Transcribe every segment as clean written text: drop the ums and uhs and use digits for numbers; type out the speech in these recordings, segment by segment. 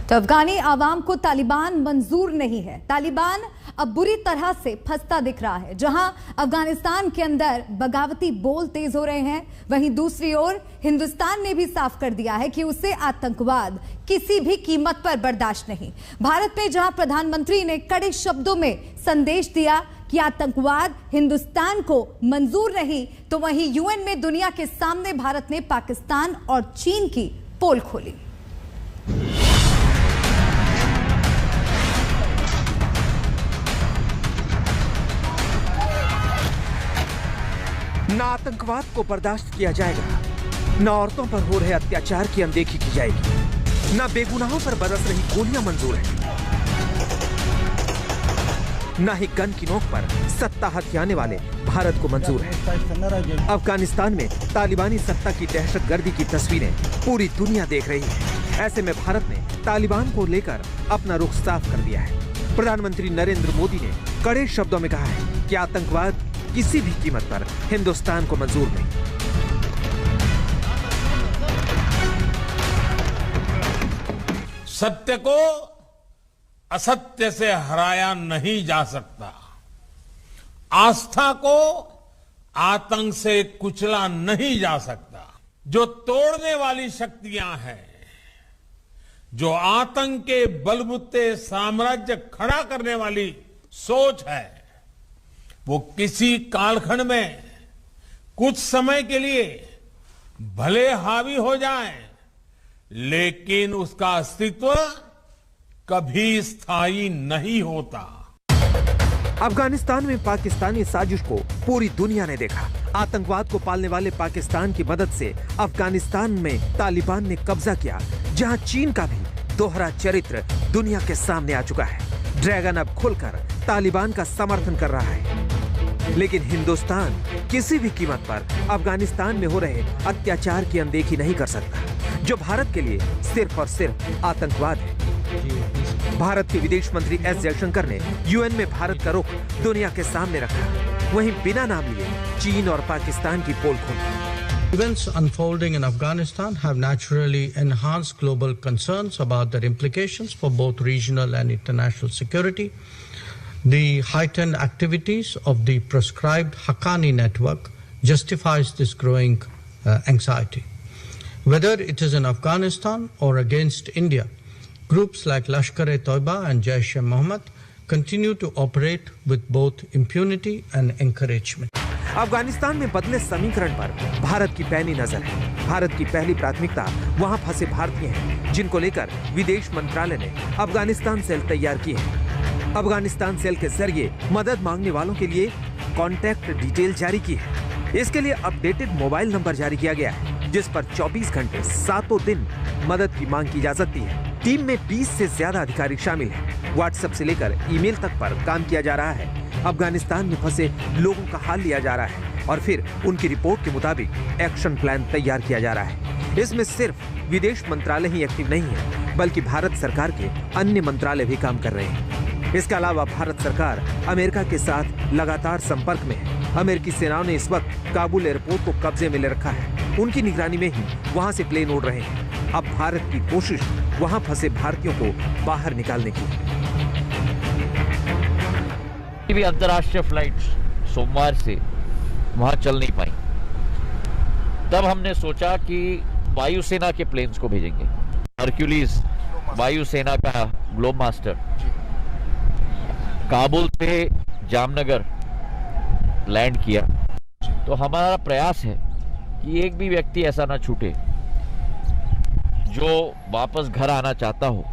तो अफगानी आवाम को तालिबान मंजूर नहीं है। तालिबान अब बुरी तरह से फंसता दिख रहा है। जहां अफगानिस्तान के अंदर बगावती बोल तेज हो रहे हैं, वहीं दूसरी ओर हिंदुस्तान ने भी साफ कर दिया है कि उसे आतंकवाद किसी भी कीमत पर बर्दाश्त नहीं। भारत में जहां प्रधानमंत्री ने कड़े शब्दों में संदेश दिया कि आतंकवाद हिंदुस्तान को मंजूर नहीं, तो वहीं यूएन में दुनिया के सामने भारत ने पाकिस्तान और चीन की पोल खोली। ना आतंकवाद को बर्दाश्त किया जाएगा, ना औरतों पर हो रहे अत्याचार की अनदेखी की जाएगी, ना बेगुनाहों पर बरस रही गोलियां मंजूर है, ना ही गन की नोक पर सत्ता हथियाने वाले भारत को मंजूर है। अफगानिस्तान में तालिबानी सत्ता की दहशतगर्दी की तस्वीरें पूरी दुनिया देख रही है। ऐसे में भारत ने तालिबान को लेकर अपना रुख साफ कर दिया है। प्रधानमंत्री नरेंद्र मोदी ने कड़े शब्दों में कहा है कि आतंकवाद किसी भी कीमत पर हिंदुस्तान को मंजूर नहीं। सत्य को असत्य से हराया नहीं जा सकता, आस्था को आतंक से कुचला नहीं जा सकता। जो तोड़ने वाली शक्तियां हैं, जो आतंक के बलबूते साम्राज्य खड़ा करने वाली सोच है, वो किसी कालखंड में कुछ समय के लिए भले हावी हो जाए, लेकिन उसका अस्तित्व कभी स्थायी नहीं होता। अफगानिस्तान में पाकिस्तानी साजिश को पूरी दुनिया ने देखा। आतंकवाद को पालने वाले पाकिस्तान की मदद से अफगानिस्तान में तालिबान ने कब्जा किया, जहां चीन का भी दोहरा चरित्र दुनिया के सामने आ चुका है। ड्रैगन अब खुलकर तालिबान का समर्थन कर रहा है, लेकिन हिंदुस्तान किसी भी कीमत पर अफगानिस्तान में हो रहे अत्याचार की अनदेखी नहीं कर सकता, जो भारत के लिए सिर्फ और सिर्फ आतंकवाद है। भारत के विदेश मंत्री एस जयशंकर ने यूएन में भारत का रुख दुनिया के सामने रखा, वहीं बिना नाम लिए चीन और पाकिस्तान की पोल खोली। Events unfolding in Afghanistan have naturally enhanced global concerns about their implications for both regional and international security. The heightened activities of the proscribed Haqqani network justifies this growing anxiety. Whether it is in Afghanistan or against India, groups like Lashkar-e-Toiba and Jaish-e-Mohammed continue to operate with both impunity and encouragement. Afghanistan में बदले समीकरण पर भारत की पैनी नजर है। भारत की पहली प्राथमिकता वहां फंसे भारतीय हैं, जिनको लेकर विदेश मंत्रालय ने अफगानिस्तान सेल तैयार की है। अफगानिस्तान सेल के जरिए मदद मांगने वालों के लिए कॉन्टैक्ट डिटेल जारी की है। इसके लिए अपडेटेड मोबाइल नंबर जारी किया गया है, जिस पर 24 घंटे 7 दिन मदद की मांग की जा सकती है। टीम में 20 से ज्यादा अधिकारी शामिल हैं। व्हाट्सएप से लेकर ईमेल तक पर काम किया जा रहा है। अफगानिस्तान में फंसे लोगों का हाल लिया जा रहा है और फिर उनकी रिपोर्ट के मुताबिक एक्शन प्लान तैयार किया जा रहा है। इसमें सिर्फ विदेश मंत्रालय ही एक्टिव नहीं है, बल्कि भारत सरकार के अन्य मंत्रालय भी काम कर रहे हैं। इसके अलावा भारत सरकार अमेरिका के साथ लगातार संपर्क में है। अमेरिकी सेनाओं ने इस वक्त काबुल एयरपोर्ट को कब्जे में ले रखा है। उनकी निगरानी में ही वहां से प्लेन उड़ रहे हैं। अब भारत की कोशिश वहां फंसे भारतीयों को बाहर निकालने की। भी अंतर्राष्ट्रीय फ्लाइट्स सोमवार से वहां चल नहीं पाई। तब हमने सोचा कि वायुसेना के प्लेन्स को भेजेंगे। हरक्यूलिस वायुसेना का ग्लोब मास्टर काबुल से जामनगर लैंड किया। तो हमारा प्रयास है कि एक भी व्यक्ति ऐसा ना छूटे जो वापस घर आना चाहता हो,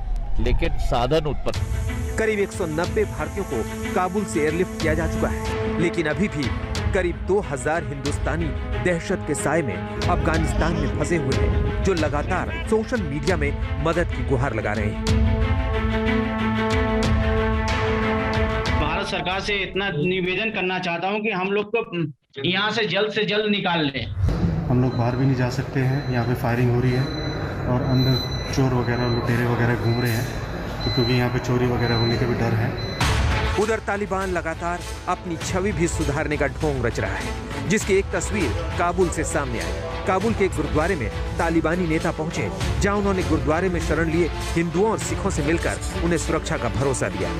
लेकिन साधन उत्पन्न। करीब 190 भारतीयों को काबुल से एयरलिफ्ट किया जा चुका है, लेकिन अभी भी करीब 2000 हिंदुस्तानी दहशत के साए में अफगानिस्तान में फंसे हुए हैं, जो लगातार सोशल मीडिया में मदद की गुहार लगा रहे हैं। भारत सरकार से इतना निवेदन करना चाहता हूं कि हम लोग को यहाँ से जल्द निकाल लें। हम लोग बाहर भी नहीं जा सकते हैं, यहाँ पे फायरिंग हो रही है और अंदर चोर वगैरह लुटेरे वगैरह घूम रहे हैं, तो क्योंकि यहाँ पे चोरी वगैरह होने का भी डर है। उधर तालिबान लगातार अपनी छवि भी सुधारने का ढोंग रच रहा है, जिसकी एक तस्वीर काबुल से सामने आई। काबुल के एक गुरुद्वारे में तालिबानी नेता पहुंचे, जहां उन्होंने गुरुद्वारे में शरण लिए हिंदुओं और सिखों से मिलकर उन्हें सुरक्षा का भरोसा दिया।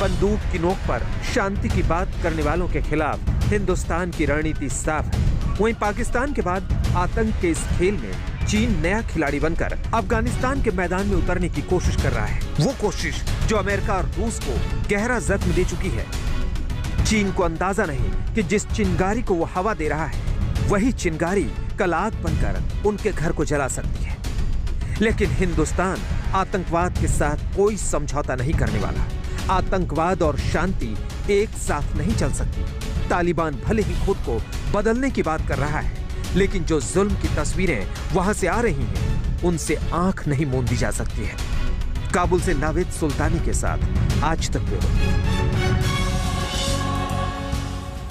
बंदूक की नोक पर शांति की बात करने वालों के खिलाफ हिंदुस्तान की रणनीति साफ है। वहीं पाकिस्तान के बाद आतंक के इस खेल में चीन नया खिलाड़ी बनकर अफगानिस्तान के मैदान में उतरने की कोशिश कर रहा है। वो कोशिश जो अमेरिका और रूस को गहरा जख्म दे चुकी है। चीन को अंदाजा नहीं कि जिस चिंगारी को वो हवा दे रहा है, वही चिंगारी कल आग बनकर उनके घर को जला सकती है। लेकिन हिंदुस्तान आतंकवाद के साथ कोई समझौता नहीं करने वाला। आतंकवाद और शांति एक साथ नहीं चल सकती। तालिबान भले ही खुद को बदलने की बात कर रहा है, लेकिन जो जुल्म की तस्वीरें वहां से आ रही हैं, उनसे आंख नहीं मूंदी जा सकती है। काबुल से नावेद सुल्तानी के साथ आज तक ब्यूरो।